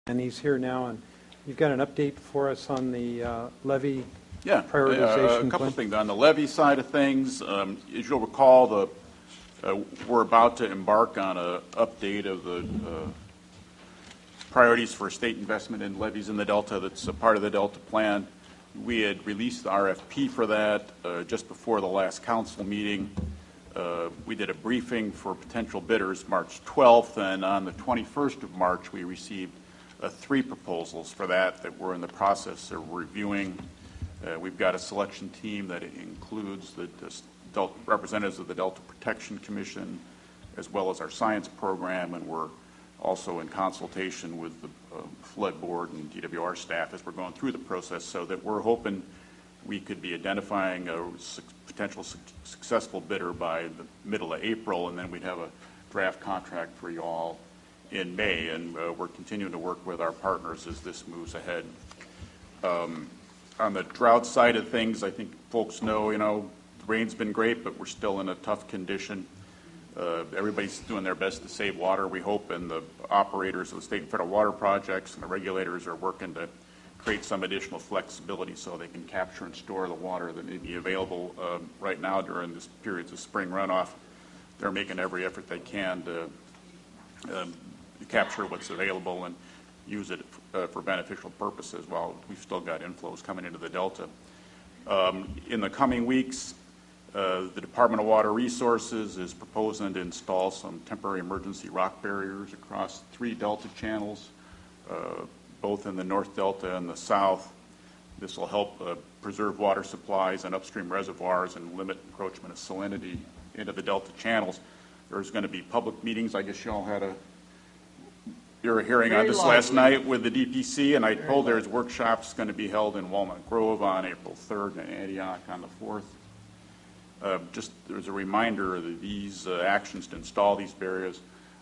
and he's here now, and you've got an update for us on the levy Yeah, prioritization a couple plan? of things. On the levy side of things, as you'll recall, we're about to embark on an update of the priorities for state investment in levies in the Delta. That's a part of the Delta plan. We had released the RFP for that just before the last council meeting. We did a briefing for potential bidders March 12th, and on the 21st of March, we received 3 proposals for that we're in the process of reviewing. We've got a selection team that includes the representatives of the Delta Protection Commission, as well as our science program, and we're also in consultation with the Flood Board and DWR staff as we're going through the process, so that we're hoping we could be identifying a potential successful bidder by the middle of April, and then we'd have a draft contract for you all in May, and we're continuing to work with our partners as this moves ahead. On the drought side of things, I think folks know, the rain's been great, but we're still in a tough condition. Everybody's doing their best to save water, we hope, and the operators of the state and federal water projects and the regulators are working to create some additional flexibility so they can capture and store the water that may be available right now during this periods of spring runoff. They're making every effort they can to capture what's available and use it for beneficial purposes while we've still got inflows coming into the Delta. In the coming weeks, the Department of Water Resources is proposing to install some temporary emergency rock barriers across 3 Delta channels, both in the North Delta and the South. This will help preserve water supplies and upstream reservoirs and limit encroachment of salinity into the Delta channels. There's going to be public meetings. I guess you all had a hearing on this last night with the DPC, and I told there's workshops going to be held in Walnut Grove on April 3rd and Antioch on the 4th. Just as a reminder that these actions to install these barriers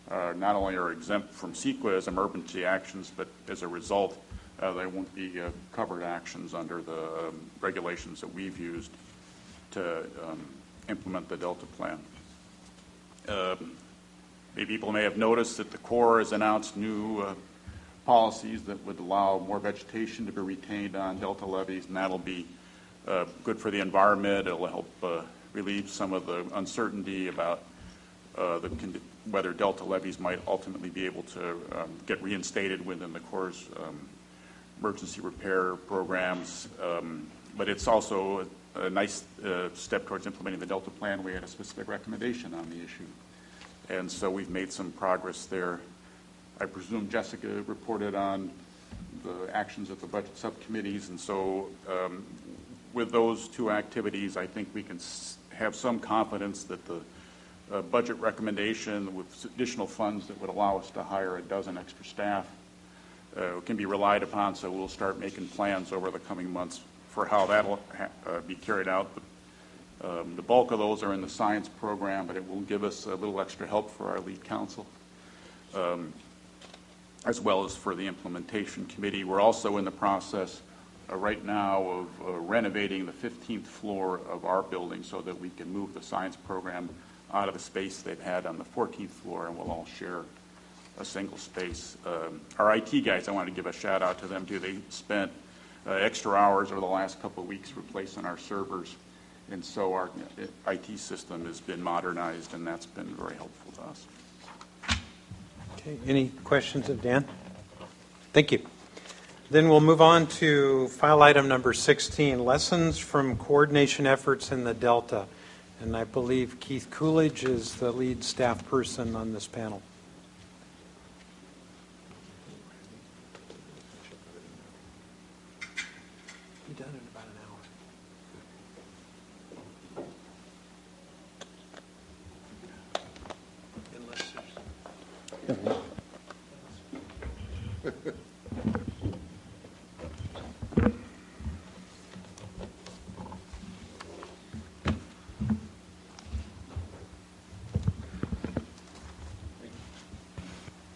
not only are exempt from CEQA as emergency actions, but as a result, they won't be covered actions under the regulations that we've used to implement the Delta plan. Maybe people may have noticed that the Corps has announced new policies that would allow more vegetation to be retained on Delta levees, and that'll be good for the environment. It'll help relieve some of the uncertainty about whether Delta levees might ultimately be able to get reinstated within the Corps' emergency repair programs. But it's also a nice step towards implementing the Delta plan. We had a specific recommendation on the issue, and so we've made some progress there. I presume Jessica reported on the actions of the budget subcommittees, and so with those 2 activities, I think we can have some confidence that the budget recommendation with additional funds that would allow us to hire a dozen extra staff can be relied upon, so we'll start making plans over the coming months for how that'll be carried out. The bulk of those are in the science program, but it will give us a little extra help for our lead counsel, as well as for the implementation committee. We're also in the process right now of renovating the 15th floor of our building so that we can move the science program out of the space they've had on the 14th floor, and we'll all share a single space. Our IT guys, I want to give a shout out to them too. They spent extra hours over the last couple of weeks replacing our servers, and so our IT system has been modernized, and that's been very helpful to us. Okay, any questions of Dan? Thank you. Then we'll move on to file item number 16, lessons from coordination efforts in the Delta. And I believe Keith Coolidge is the lead staff person on this panel. Be done in about an hour. Unless there's...